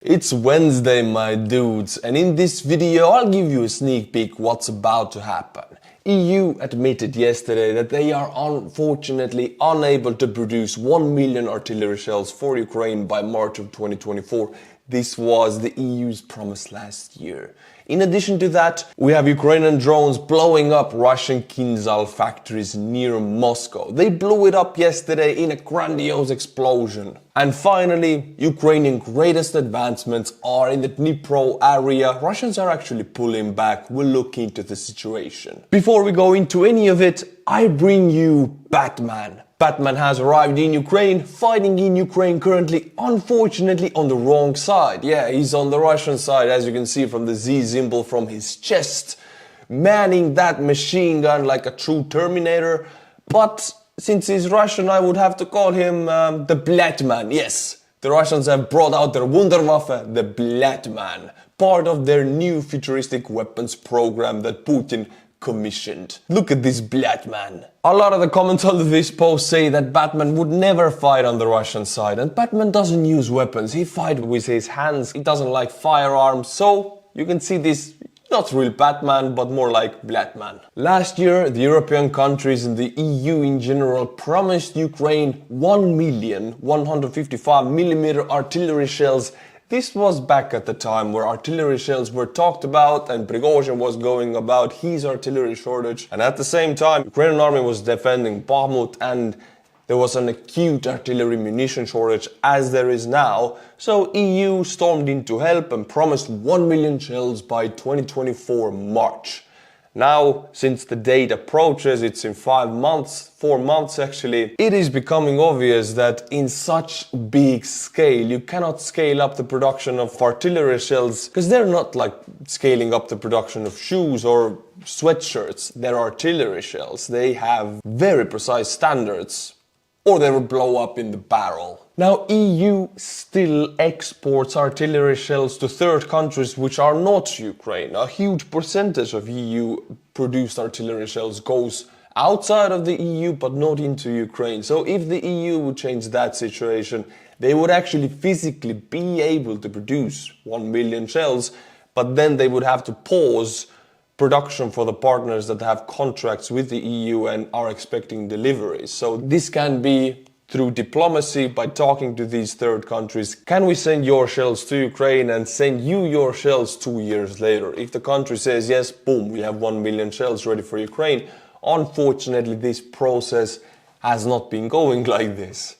It's Wednesday, my dudes, and in this video I'll give you a sneak peek what's about to happen. EU admitted yesterday that they are unfortunately unable to produce 1 million artillery shells for Ukraine by March of 2024. This was the EU's promise last year. In addition to that, we have Ukrainian drones blowing up Russian Kinzhal factories near Moscow. They blew it up yesterday in a grandiose explosion. And finally, Ukrainian greatest advancements are in the Dnipro area. Russians are actually pulling back. We'll look into the situation. Before we go into any of it, I bring you Batman. Batman has arrived in Ukraine, fighting in Ukraine currently, unfortunately on the wrong side. Yeah, he's on the Russian side, as you can see from the Z symbol from his chest, manning that machine gun like a true Terminator. But since he's Russian, I would have to call him the Blyatman. Yes, the Russians have brought out their Wunderwaffe, the Blyatman, part of their new futuristic weapons program that Putin commissioned. Look at this Blyatman. A lot of the comments under this post say that Batman would never fight on the Russian side, and Batman doesn't use weapons, he fights with his hands, he doesn't like firearms, so you can see this not real Batman, but more like Blyatman. Last year, the European countries and the EU in general promised Ukraine 1,155mm artillery shells. This was back at the time where artillery shells were talked about and Prigozhin was going about his artillery shortage. And at the same time, Ukrainian army was defending Bakhmut and there was an acute artillery munition shortage as there is now. So EU stormed in to help and promised 1 million shells by 2024 March. Now, since the date approaches, it's in 4 months actually, it is becoming obvious that in such big scale, you cannot scale up the production of artillery shells, because they're not like scaling up the production of shoes or sweatshirts. They're artillery shells. They have very precise standards, or they will blow up in the barrel. Now, EU still exports artillery shells to third countries which are not Ukraine. A huge percentage of EU produced artillery shells goes outside of the EU but not into Ukraine. So if the EU would change that situation, they would actually physically be able to produce 1 million shells, but then they would have to pause production for the partners that have contracts with the EU and are expecting deliveries. So this can be through diplomacy, by talking to these third countries. Can we send your shells to Ukraine and send you your shells 2 years later? If the country says yes, boom, we have 1 million shells ready for Ukraine. Unfortunately, this process has not been going like this.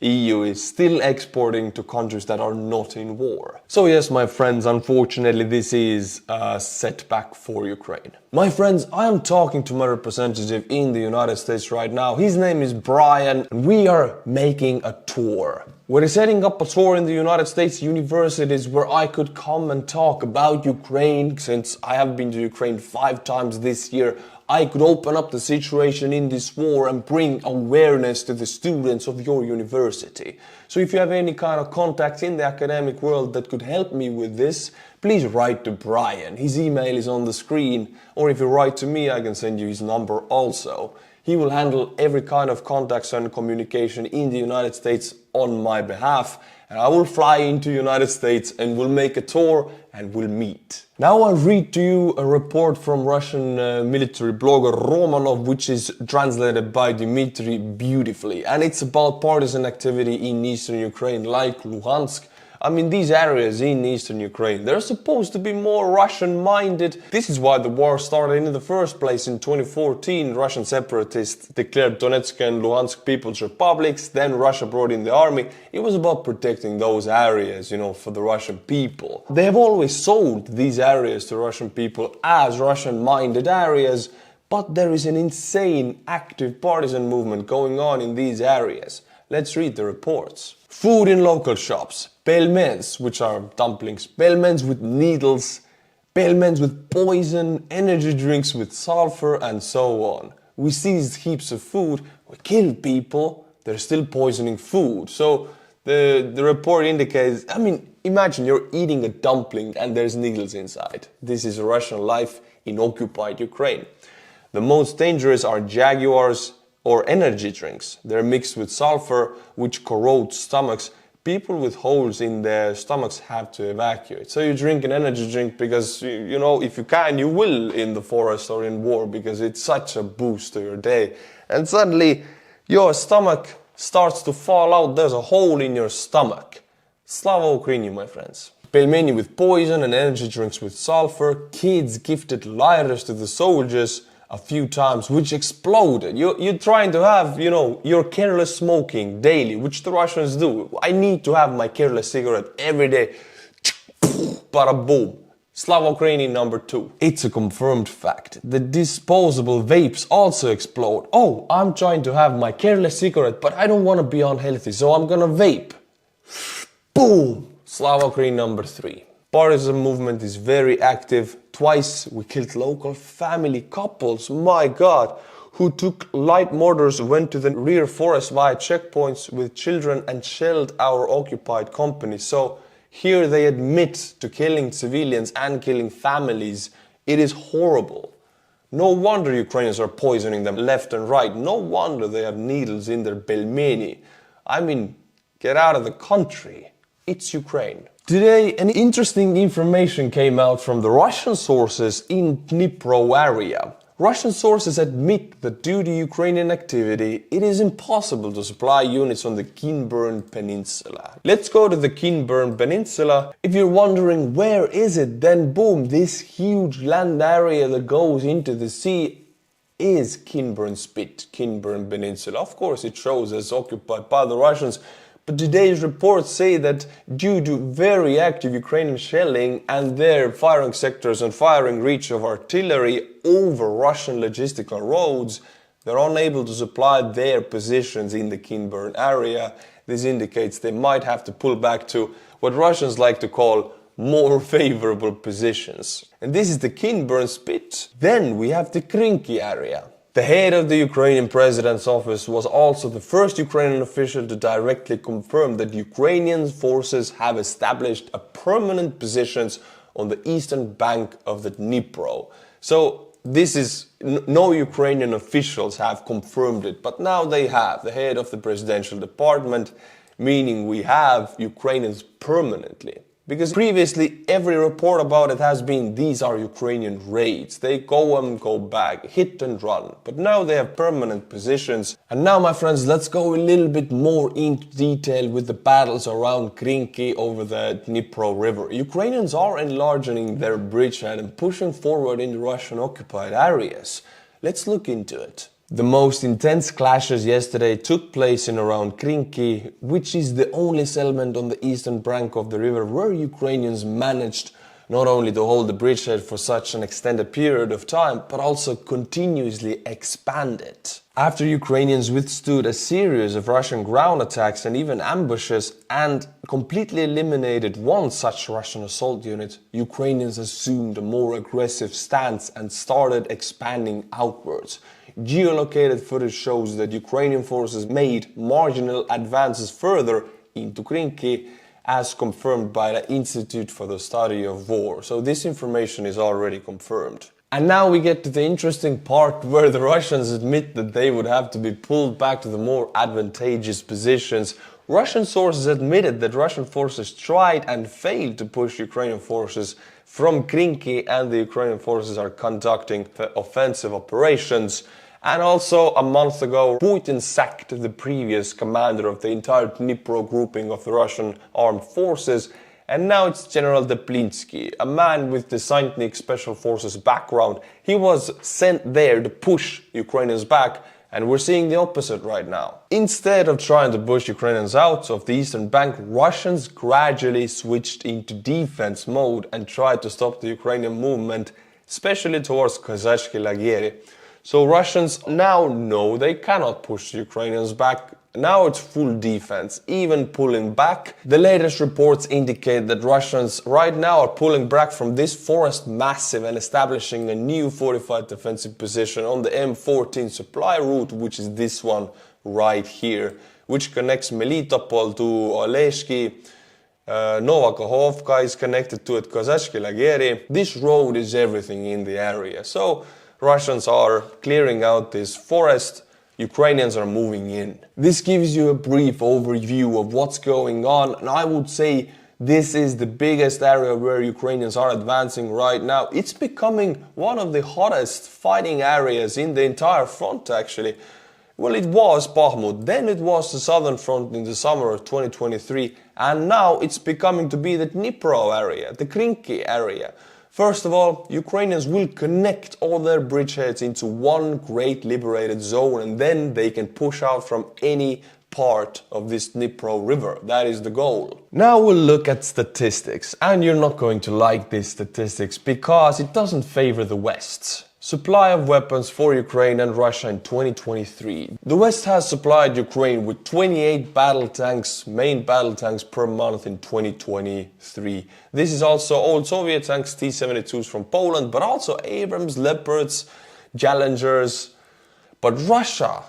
EU is still exporting to countries that are not in war. So yes, my friends, unfortunately this is a setback for Ukraine. My friends, I am talking to my representative in the United States right now. His name is Brian, and we are making a tour. We're setting up a tour in the United States universities where I could come and talk about Ukraine. Since I have been to Ukraine 5 times this year, I could open up the situation in this war and bring awareness to the students of your university. So if you have any kind of contacts in the academic world that could help me with this, please write to Brian. His email is on the screen, or if you write to me, I can send you his number also. He will handle every kind of contacts and communication in the United States on my behalf, and I will fly into the United States and we'll make a tour and we'll meet. Now I'll read to you a report from Russian military blogger Romanov, which is translated by Dmitry beautifully, and it's about partisan activity in eastern Ukraine like Luhansk. I mean, these areas in eastern Ukraine, they're supposed to be more Russian-minded. This is why the war started in the first place in 2014. Russian separatists declared Donetsk and Luhansk People's Republics, then Russia brought in the army. It was about protecting those areas, you know, for the Russian people. They have always sold these areas to Russian people as Russian-minded areas, but there is an insane active partisan movement going on in these areas. Let's read the reports. Food in local shops. Pelmens, which are dumplings, pelmens with needles, pelmens with poison, energy drinks with sulfur, and so on. We seized heaps of food, we killed people, they're still poisoning food. So the report indicates, I mean, imagine you're eating a dumpling and there's needles inside. This is Russian life in occupied Ukraine. The most dangerous are Jaguars or energy drinks. They're mixed with sulfur, which corrodes stomachs. people with holes in their stomachs have to evacuate. So you drink an energy drink because, you know, if you can, you will in the forest or in war, because it's such a boost to your day. And suddenly your stomach starts to fall out. There's a hole in your stomach. Slava Ukraini, my friends. Pelmeni with poison and energy drinks with sulfur. Kids gifted lighters to the soldiers a few times, which exploded. You're trying to have, you know, your careless smoking daily, which the Russians do. I need to have my careless cigarette every day. Bada boom. Slava Ukraini number 2. It's a confirmed fact. The disposable vapes also explode. Oh, I'm trying to have my careless cigarette, but I don't want to be unhealthy, so I'm gonna vape. Boom! Slava Ukraini number 3. Partisan movement is very active. Twice we killed local family couples, my god, who took light mortars, went to the rear forest via checkpoints with children and shelled our occupied company. So here they admit to killing civilians and killing families. It is horrible. No wonder Ukrainians are poisoning them left and right. No wonder they have needles in their pelmeni. I mean, get out of the country. It's Ukraine. Today, an interesting information came out from the Russian sources in Dnipro area. Russian sources admit that due to Ukrainian activity, it is impossible to supply units on the Kinburn Peninsula. Let's go to the Kinburn Peninsula. If you're wondering where is it, then boom, this huge land area that goes into the sea is Kinburn Spit, Kinburn Peninsula. Of course, it shows as occupied by the Russians. But today's reports say that due to very active Ukrainian shelling and their firing sectors and firing reach of artillery over Russian logistical roads, they're unable to supply their positions in the Kinburn area. This indicates they might have to pull back to what Russians like to call more favorable positions. And this is the Kinburn Spit. Then we have the Krynky area. The head of the Ukrainian president's office was also the first Ukrainian official to directly confirm that Ukrainian forces have established a permanent positions on the eastern bank of the Dnipro. So this is, no Ukrainian officials have confirmed it, but now they have. The head of the presidential department, meaning we have Ukrainians permanently. Because previously every report about it has been these are Ukrainian raids. They go and go back, hit and run. But now they have permanent positions. And now, my friends, let's go a little bit more into detail with the battles around Krynky over the Dnipro river. Ukrainians are enlarging their bridgehead and pushing forward into Russian occupied areas. Let's look into it. The most intense clashes yesterday took place in around Krynky, which is the only settlement on the eastern bank of the river where Ukrainians managed not only to hold the bridgehead for such an extended period of time, but also continuously expand it. After Ukrainians withstood a series of Russian ground attacks and even ambushes and completely eliminated one such Russian assault unit, Ukrainians assumed a more aggressive stance and started expanding outwards. Geolocated footage shows that Ukrainian forces made marginal advances further into Krynky, as confirmed by the Institute for the Study of War. So this information is already confirmed. And now we get to the interesting part where the Russians admit that they would have to be pulled back to the more advantageous positions. Russian sources admitted that Russian forces tried and failed to push Ukrainian forces from Krynky, and the Ukrainian forces are conducting offensive operations. And also, a month ago, Putin sacked the previous commander of the entire Dnipro grouping of the Russian armed forces, and now it's General Teplinsky, a man with the Saintnik Special Forces background. He was sent there to push Ukrainians back, and we're seeing the opposite right now. Instead of trying to push Ukrainians out of the eastern bank, Russians gradually switched into defense mode and tried to stop the Ukrainian movement, especially towards Kozhatsky Lagery. So Russians now know they cannot push the Ukrainians back. Now it's full defense, even pulling back. The latest reports indicate that Russians right now are pulling back from this forest massive and establishing a new fortified defensive position on the M14 supply route, which is this one right here, which connects Melitopol to Oleshki. Novakhovka is connected to it, Kozhatsky Lagery. This road is everything in the area. So Russians are clearing out this forest Ukrainians are moving in. This gives you a brief overview of what's going on, and I would say this is the biggest area where Ukrainians are advancing right now. It's becoming one of the hottest fighting areas in the entire front, actually. Well, it was Bakhmut, then it was the southern front in the summer of 2023, and now it's becoming to be the Dnipro area, the Krynky area. First of all, Ukrainians will connect all their bridgeheads into one great liberated zone, and then they can push out from any part of this Dnipro river. That is the goal. Now we'll look at statistics, and you're not going to like these statistics because it doesn't favor the West. Supply of weapons for Ukraine and Russia in 2023. The West has supplied Ukraine with 28 battle tanks, main battle tanks per month in 2023. This is also old Soviet tanks, T-72s from Poland, but also Abrams, Leopards, Challengers. But Russia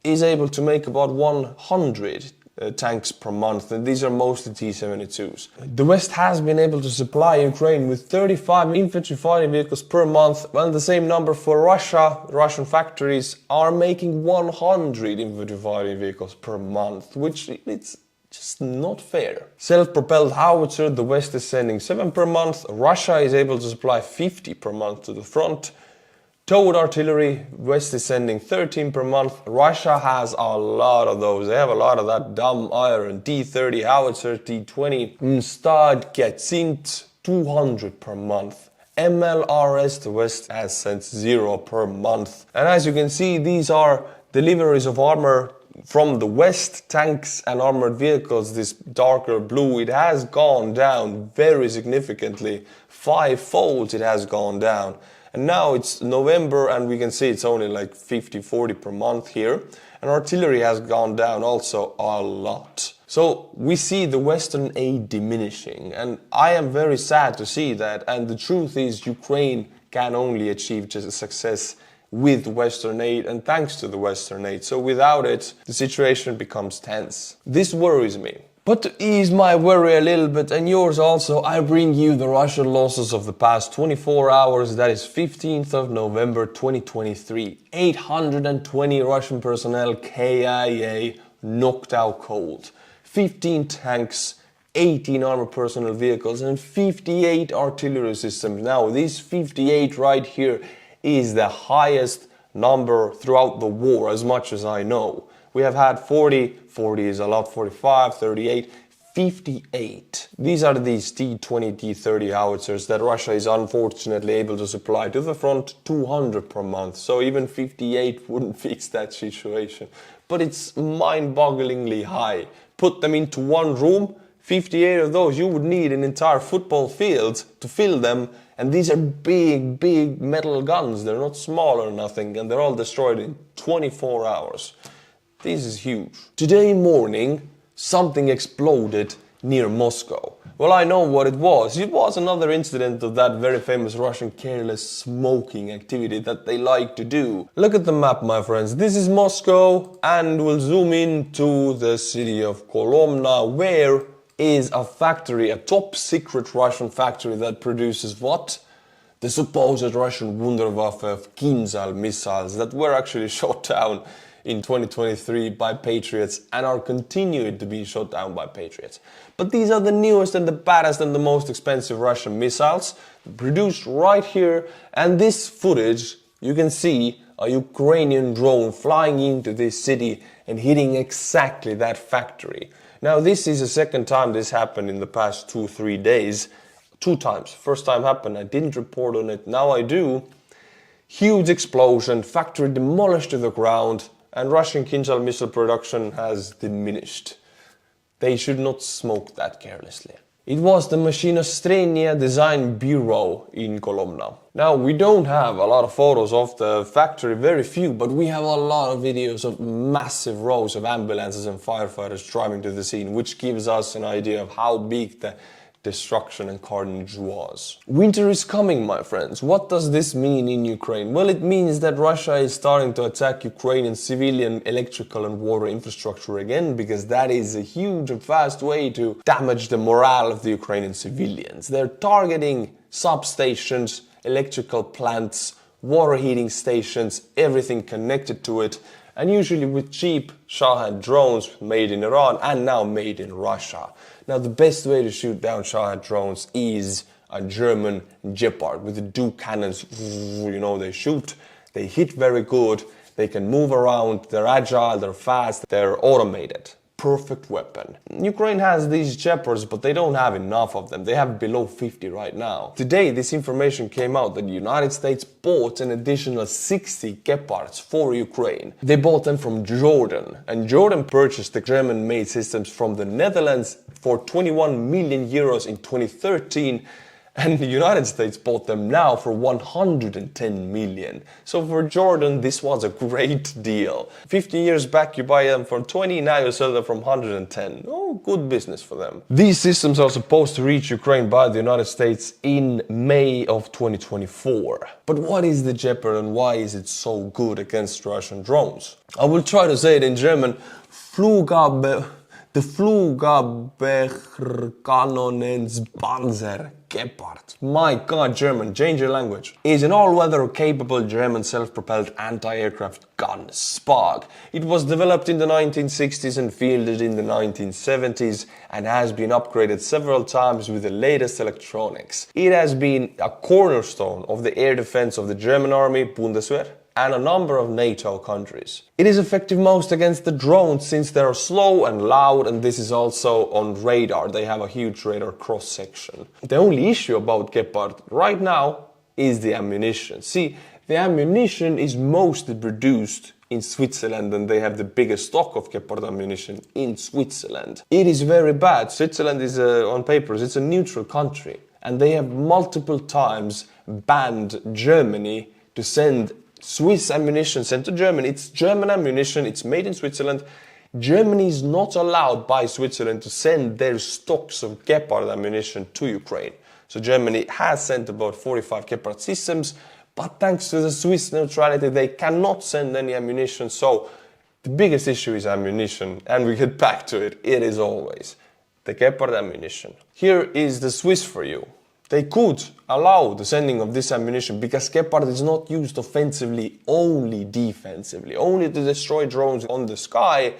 is able to make about 100 tanks per month, and these are mostly T-72s. The West has been able to supply Ukraine with 35 infantry fighting vehicles per month, and the same number for Russia. Russian factories are making 100 infantry fighting vehicles per month, which it's just not fair. Self-propelled howitzer, the West is sending 7 per month. Russia is able to supply 50 per month to the front. Towed artillery, West is sending 13 per month. Russia has a lot of those. They have a lot of that dumb iron. T-30 howitzer, T-20. Mstad gets sent 200 per month. MLRS, the West has sent 0 per month. And as you can see, these are deliveries of armor from the West, tanks and armored vehicles. This darker blue, it has gone down very significantly. 5-fold it has gone down. And now it's November and we can see it's only like 50-40 per month here. And artillery has gone down also a lot. So we see the Western aid diminishing, and I am very sad to see that. And the truth is Ukraine can only achieve success with Western aid and thanks to the Western aid. So without it, the situation becomes tense. This worries me. But to ease my worry a little bit, and yours also, I bring you the Russian losses of the past 24 hours, that is 15th of November 2023. 820 Russian personnel KIA knocked out cold. 15 tanks, 18 armored personnel vehicles and 58 artillery systems. Now this 58 right here is the highest number throughout the war, as much as I know. We have had 40 is a lot, 45, 38, 58. These are these T-20, T-30 howitzers that Russia is unfortunately able to supply to the front, 200 per month. So even 58 wouldn't fix that situation. But it's mind-bogglingly high. Put them into one room, 58 of those, you would need an entire football field to fill them. And these are big, big metal guns. They're not small or nothing, and they're all destroyed in 24 hours. This is huge. Today morning, something exploded near Moscow. Well, I know what it was. It was another incident of that very famous Russian careless smoking activity that they like to do. Look at the map, my friends. This is Moscow, and we'll zoom into the city of Kolomna, where is a factory, a top secret Russian factory that produces what? The supposed Russian Wunderwaffe of Kinzhal missiles that were actually shot down in 2023 by patriots and are continuing to be shot down by patriots. But these are the newest and the baddest and the most expensive Russian missiles produced right here. And this footage, you can see a Ukrainian drone flying into this city and hitting exactly that factory. Now this is the second time this happened in the past 2-3 days. 2 times. First time happened, I didn't report on it, now I do. Huge explosion, factory demolished to the ground, and Russian Kinzhal missile production has diminished. They should not smoke that carelessly. It was the Machinostrenia Design Bureau in Kolomna. Now, we don't have a lot of photos of the factory, very few, but we have a lot of videos of massive rows of ambulances and firefighters driving to the scene, which gives us an idea of how big the destruction and carnage was. Winter is coming, my friends. What does this mean in Ukraine? Well, it means that Russia is starting to attack Ukrainian civilian electrical and water infrastructure again, because that is a huge and fast way to damage the morale of the Ukrainian civilians. They're targeting substations, electrical plants, water heating stations, everything connected to it. and usually with cheap Shahed drones made in Iran and now made in Russia. Now the best way to shoot down Shahed drones is a German Gepard with the two cannons. You know, they shoot, they hit very good, they can move around, they're agile, they're fast, they're automated. Perfect weapon. Ukraine has these Gepards, but they don't have enough of them. They have below 50 right now. Today, this information came out that the United States bought an additional 60 Gepards for Ukraine. They bought them from Jordan, and Jordan purchased the German-made systems from the Netherlands for 21 million euros in 2013. And the United States bought them now for 110 million. So for Jordan, this was a great deal. 15 years back, you buy them for 20, now you sell them from 110. Oh, good business for them. These systems are supposed to reach Ukraine by the United States in May of 2024. But what is the Gepard and why is it so good against Russian drones? I will try to say it in German. The Flugabwehrkanonenspanzer Gepard. My god, German, change your language. Is an all-weather capable German self-propelled anti-aircraft gun, SPAG. It was developed in the 1960s and fielded in the 1970s and has been upgraded several times with the latest electronics. It has been a cornerstone of the air defense of the German army, Bundeswehr, and a number of NATO countries. It is effective most against the drones since they are slow and loud, and this is also on radar. They have a huge radar cross-section. The only issue about Gepard right now is the ammunition. See, the ammunition is mostly produced in Switzerland and they have the biggest stock of Gepard ammunition in Switzerland. It is very bad. Switzerland is, on papers, it's a neutral country, and they have multiple times banned Germany to send Swiss ammunition sent to Germany. It's German ammunition, it's made in Switzerland. Germany is not allowed by Switzerland to send their stocks of Gepard ammunition to Ukraine. So Germany has sent about 45 Gepard systems, but thanks to the Swiss neutrality, they cannot send any ammunition. So the biggest issue is ammunition, and we get back to it. It is always the Gepard ammunition. Here is the Swiss for you. They could allow the sending of this ammunition because Gepard is not used offensively, only defensively, only to destroy drones on the sky.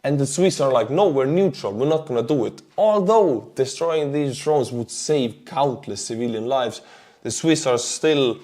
And the Swiss are like, no, we're neutral, we're not gonna do it. Although destroying these drones would save countless civilian lives, the Swiss are still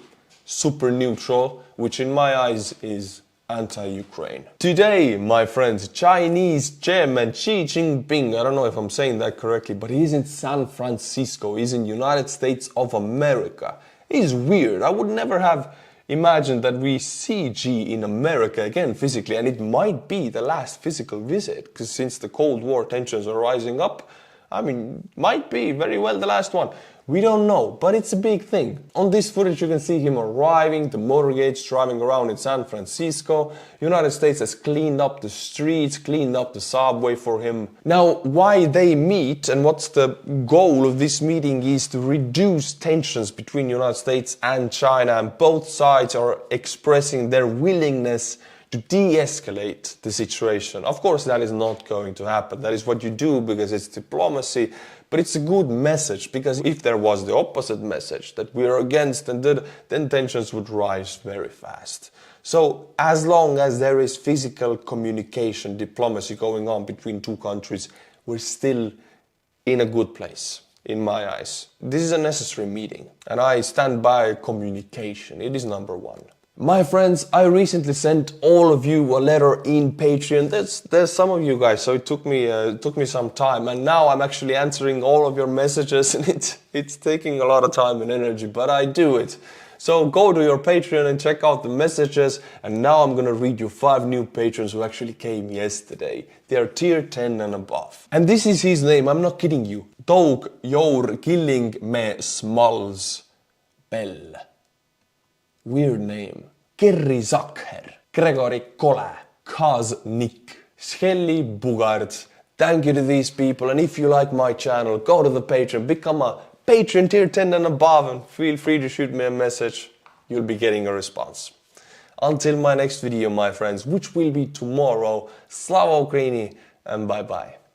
super neutral, which in my eyes is anti-Ukraine. Today, my friends, Chinese chairman Xi Jinping, I don't know if I'm saying that correctly, but he's in San Francisco, he's in United States of America. He's weird. I would never have imagined that we see Xi in America again physically, and it might be the last physical visit, because since the Cold War tensions are rising up, I mean, might be very well the last one. We don't know, but it's a big thing. On this footage you can see him arriving, the motorcades driving around in San Francisco. United States has cleaned up the streets, cleaned up the subway for him. Now, why they meet and what's the goal of this meeting is to reduce tensions between United States and China, and both sides are expressing their willingness to de-escalate the situation. Of course, that is not going to happen. That is what you do because it's diplomacy. But it's a good message, because if there was the opposite message, that we are against, and then tensions would rise very fast. So as long as there is physical communication, diplomacy going on between two countries, we're still in a good place, in my eyes. This is a necessary meeting, and I stand by communication. It is number one. My friends, I recently sent all of you a letter in Patreon. There's some of you guys, so it took me some time, and now I'm actually answering all of your messages, and it's taking a lot of time and energy, but I do it. So go to your Patreon and check out the messages, and now I'm gonna read you 5 new patrons who actually came yesterday. They are tier 10 and above. And this is his name, I'm not kidding you. Doug Jour Killing Me Smalls Bell. Weird name. Kerry Zucker, Gregory Kola, Kaz Nick, Shelly Bugart. Thank you to these people, and if you like my channel, go to the Patreon, become a Patreon tier 10 and above, and feel free to shoot me a message. You'll be getting a response. Until my next video, my friends, which will be tomorrow, Slava Ukraini, and bye bye.